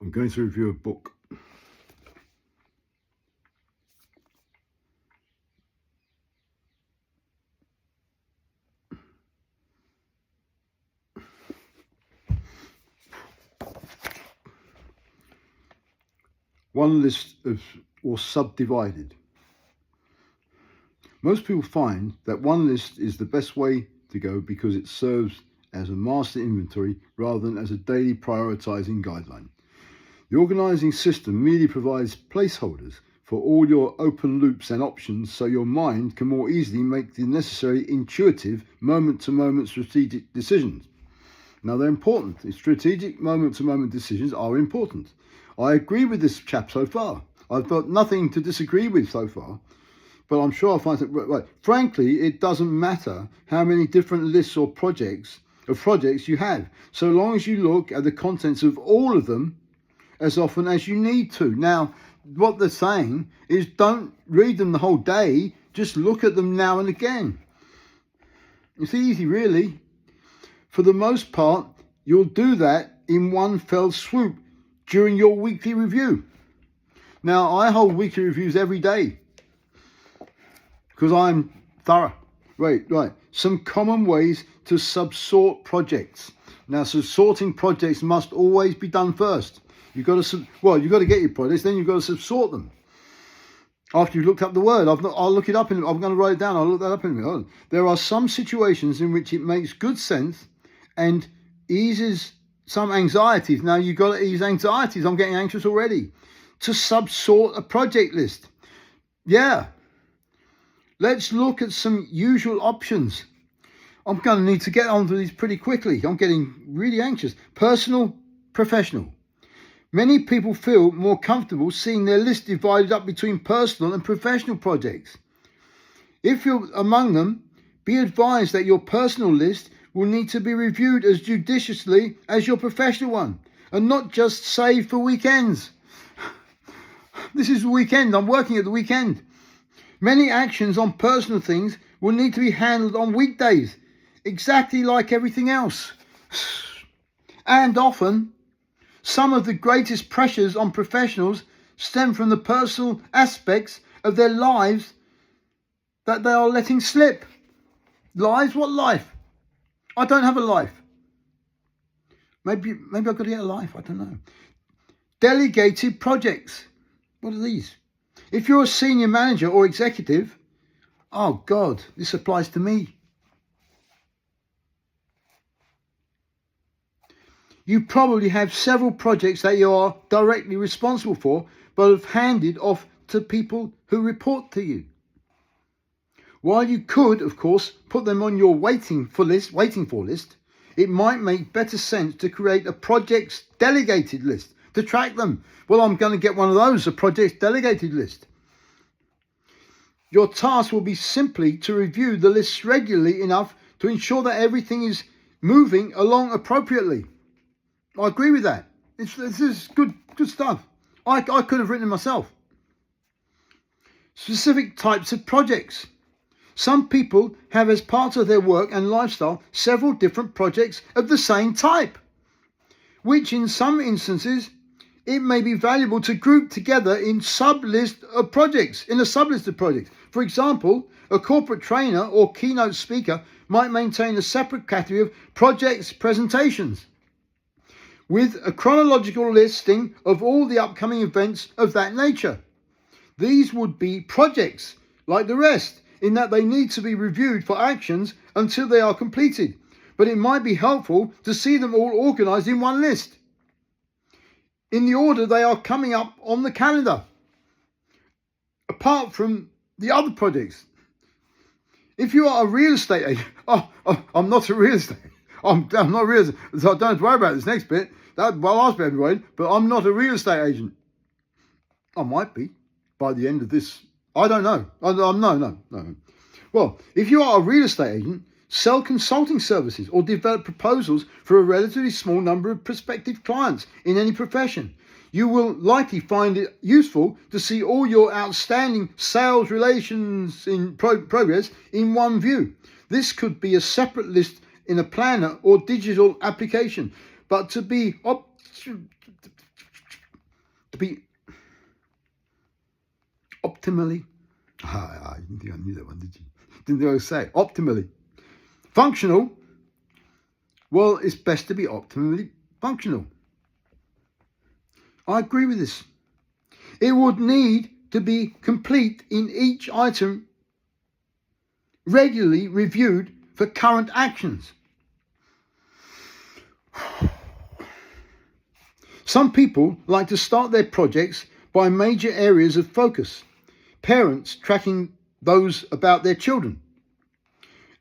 I'm going to review a book. One list or subdivided. Most people find that one list is the best way to go because it serves as a master inventory rather than as a daily prioritizing guideline. The organizing system merely provides placeholders for all your open loops and options so your mind can more easily make the necessary intuitive moment-to-moment strategic decisions. Now they're important. The strategic moment-to-moment decisions are important. I agree with this chap so far. I've got nothing to disagree with so far, but I'm sure I'll find it right. Frankly, it doesn't matter how many different lists or projects you have, so long as you look at the contents of all of them as often as you need to. Now, what they're saying is don't read them the whole day, just look at them now and again. It's easy, really. For the most part, you'll do that in one fell swoop during your weekly review. Now, I hold weekly reviews every day because I'm thorough. Right. Some common ways to subsort projects. Now, so sorting projects must always be done first. You've got to get your projects, then you've got to subsort them. After you've looked up the word, I'll look it up. I'm going to write it down. I'll look that up in a minute. There are some situations in which it makes good sense and eases some anxieties. Now, you've got to ease anxieties. I'm getting anxious already. To subsort a project list. Yeah. Let's look at some usual options. I'm going to need to get onto these pretty quickly. I'm getting really anxious. Personal, professional. Many people feel more comfortable seeing their list divided up between personal and professional projects. If you're among them, be advised that your personal list will need to be reviewed as judiciously as your professional one, and not just saved for weekends. This is the weekend. I'm working at the weekend. Many actions on personal things will need to be handled on weekdays, exactly like everything else. And often, some of the greatest pressures on professionals stem from the personal aspects of their lives that they are letting slip. Lives? What life? I don't have a life. Maybe I've got to get a life. I don't know. Delegated projects. What are these? If you're a senior manager or executive, oh God, this applies to me. You probably have several projects that you are directly responsible for, but have handed off to people who report to you. While you could, of course, put them on your waiting for list, it might make better sense to create a projects delegated list to track them. Well, I'm going to get one of those, a projects delegated list. Your task will be simply to review the lists regularly enough to ensure that everything is moving along appropriately. I agree with that. This is good stuff. I could have written it myself. Specific types of projects. Some people have as part of their work and lifestyle several different projects of the same type, which in some instances it may be valuable to group together in a sub-list of projects. For example, a corporate trainer or keynote speaker might maintain a separate category of projects presentations with a chronological listing of all the upcoming events of that nature. These would be projects like the rest, in that they need to be reviewed for actions until they are completed. But it might be helpful to see them all organised in one list, in the order they are coming up on the calendar, apart from the other projects. If you are a real estate agent, I'm not a real estate. I'm not a real estate, so I don't have to worry about this next bit. I'll ask everyone, but I'm not a real estate agent. I might be by the end of this. I don't know. No. Well, if you are a real estate agent, sell consulting services or develop proposals for a relatively small number of prospective clients in any profession. You will likely find it useful to see all your outstanding sales relations in progress in one view. This could be a separate list in a planner or digital application, but to be to be optimally, I didn't think I knew that one, did you? Didn't think I would say it. Optimally functional. Well, it's best to be optimally functional. I agree with this. It would need to be complete in each item, regularly reviewed for current actions. Some people like to start their projects by major areas of focus. Parents tracking those about their children.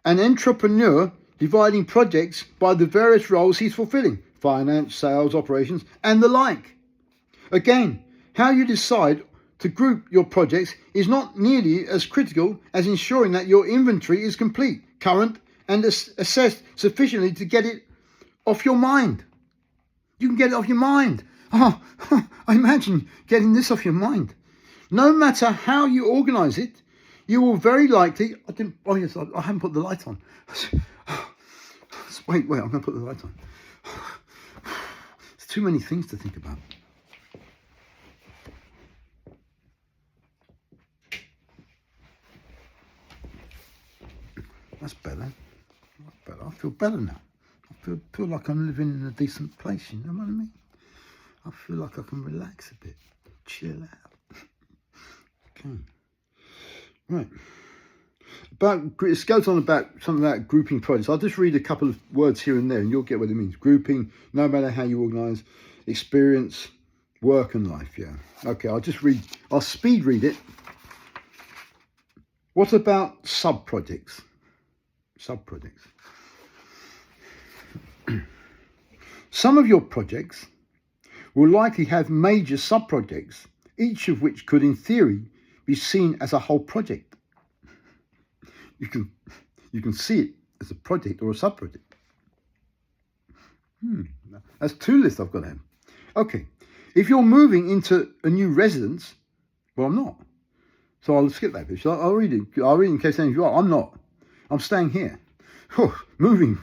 An entrepreneur dividing projects by the various roles he's fulfilling, finance, sales, operations, and the like. Again, how you decide to group your projects is not nearly as critical as ensuring that your inventory is complete, current, and assessed sufficiently to get it off your mind. You can get it off your mind. Oh, I imagine getting this off your mind. No matter how you organise it, you will very likely... I haven't put the light on. Wait, I'm going to put the light on. There's too many things to think about. That's better. I feel better now. I feel like I'm living in a decent place, you know what I mean? I feel like I can relax a bit, chill out. Okay. Right. It goes on about something about grouping projects. I'll just read a couple of words here and there and you'll get what it means. Grouping, no matter how you organise, experience, work and life, yeah. Okay, I'll speed read it. What about sub-projects? Sub-projects. Some of your projects will likely have major sub-projects, each of which could, in theory, be seen as a whole project. You can see it as a project or a sub-project. That's two lists I've got to have. Okay, if you're moving into a new residence, well, I'm not. So I'll skip that bit. I'll read it. I'll read it in case any of you are. I'm not. I'm staying here. Moving.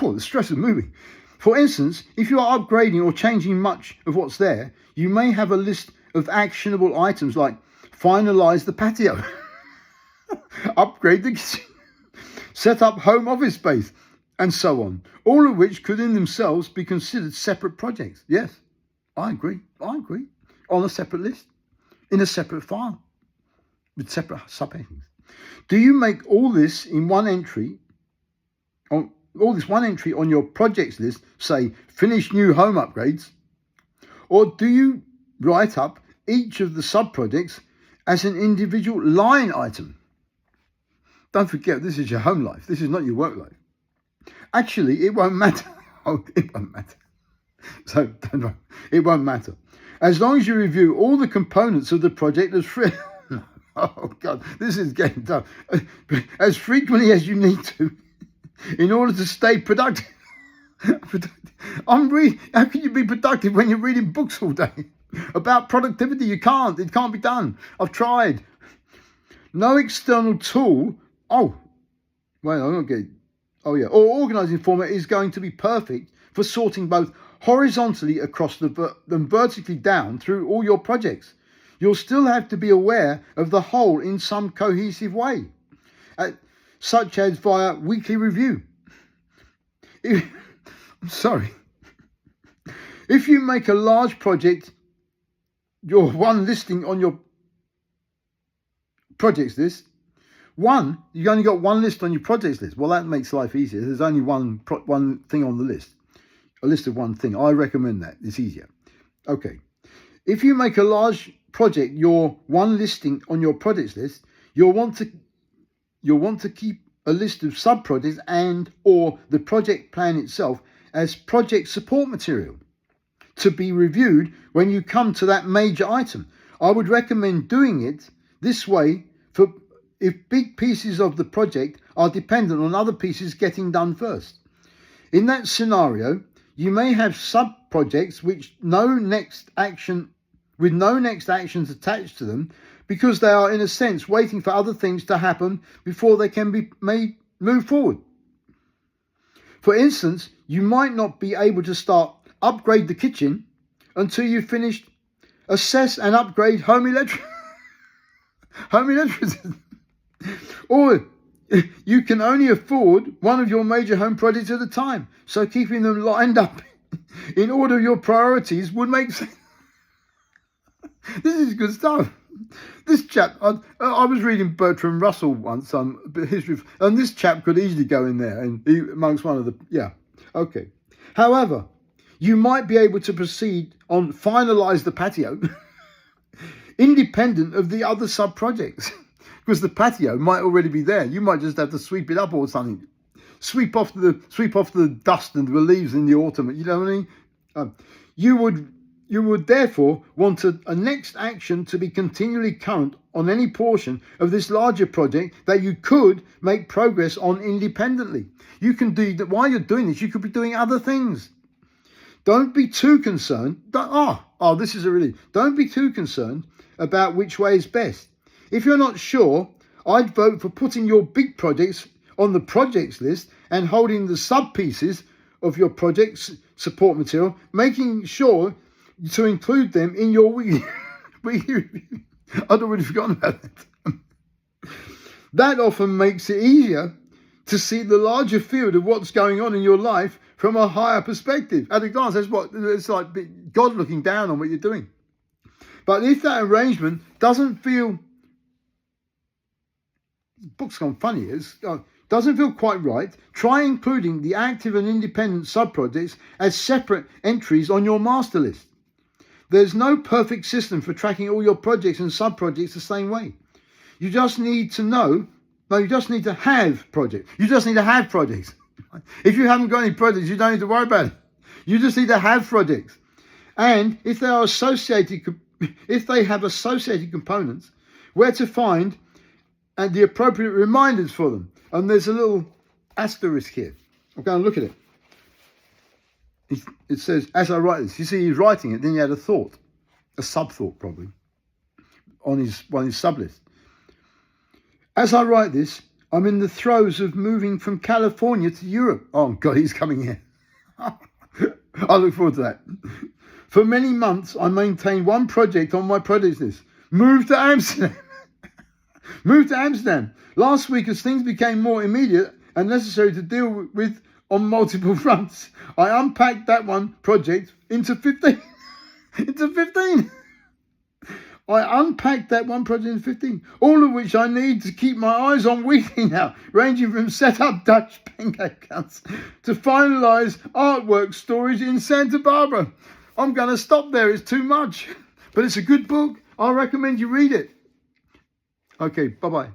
The stress of moving. For instance, if you are upgrading or changing much of what's there, you may have a list of actionable items like finalise the patio, upgrade the kitchen, set up home office space, and so on, all of which could in themselves be considered separate projects. Yes, I agree. On a separate list, in a separate file, with separate subheadings. Do you make all this in one entry, on your projects list, say, finish new home upgrades? Or do you write up each of the sub-projects as an individual line item? Don't forget, this is your home life. This is not your work life. Actually, it won't matter. It won't matter. So, don't worry. It won't matter. As long as you review all the components of the project as free. Oh, God, this is getting tough. As frequently as you need to in order to stay productive. How can you be productive when you're reading books all day? About productivity, you can't. It can't be done. I've tried. No external tool. Or organising format is going to be perfect for sorting both horizontally across and vertically down through all your projects. You'll still have to be aware of the whole in some cohesive way, such as via weekly review. I'm sorry. If you make a large project your one listing on your projects list, you only got one list on your projects list. Well, that makes life easier. There's only one thing on the list, a list of one thing. I recommend that. It's easier. Okay. If you make a large project your one listing on your projects list, you'll want to keep a list of sub-projects and or the project plan itself as project support material to be reviewed when you come to that major item. I would recommend doing it this way for if big pieces of the project are dependent on other pieces getting done first. In that scenario, you may have sub-projects with no next actions attached to them because they are, in a sense, waiting for other things to happen before they can be move forward. For instance, you might not be able to upgrade the kitchen until you've finished assess and upgrade home electricity. Or you can only afford one of your major home projects at a time. So keeping them lined up in order of your priorities would make sense. This is good stuff. This chap, I was reading Bertrand Russell once, history, and this chap could easily go in there and amongst one of the, yeah, okay. However, you might be able to proceed on finalise the patio independent of the other sub-projects. Because the patio might already be there. You might just have to sweep it up or something. Sweep off the dust and the leaves in the autumn. You know what I mean? You would therefore want a next action to be continually current on any portion of this larger project that you could make progress on independently. You can do that while you're doing this. You could be doing other things. Don't be too concerned. This is a relief. Don't be too concerned about which way is best. If you're not sure, I'd vote for putting your big projects on the projects list and holding the sub-pieces of your project's support material, making sure to include them in your weekly review. I'd already forgotten about that. That often makes it easier to see the larger field of what's going on in your life from a higher perspective. At a glance, it's like God looking down on what you're doing. But if that arrangement doesn't feel, the book's gone funny, doesn't feel quite right, try including the active and independent sub-projects as separate entries on your master list. There's no perfect system for tracking all your projects and sub-projects the same way. You just need to have projects. You just need to have projects. If you haven't got any projects, you don't need to worry about it. You just need to have projects. And if they have associated components, where to find and the appropriate reminders for them. And there's a little asterisk here. I'm going to look at it. It says, as I write this, you see he's writing it, then he had a thought, a sub-thought probably, on his sub-list. As I write this, I'm in the throes of moving from California to Europe. Oh God, he's coming here. I look forward to that. For many months, I maintained one project on my projects list. Move to Amsterdam. Move to Amsterdam. Last week, as things became more immediate and necessary to deal with on multiple fronts, I unpacked that one project into 15. I unpacked that one project into 15, all of which I need to keep my eyes on weekly now, ranging from set up Dutch bank accounts to finalise artwork storage in Santa Barbara. I'm going to stop there. It's too much. But it's a good book. I recommend you read it. Okay, bye-bye.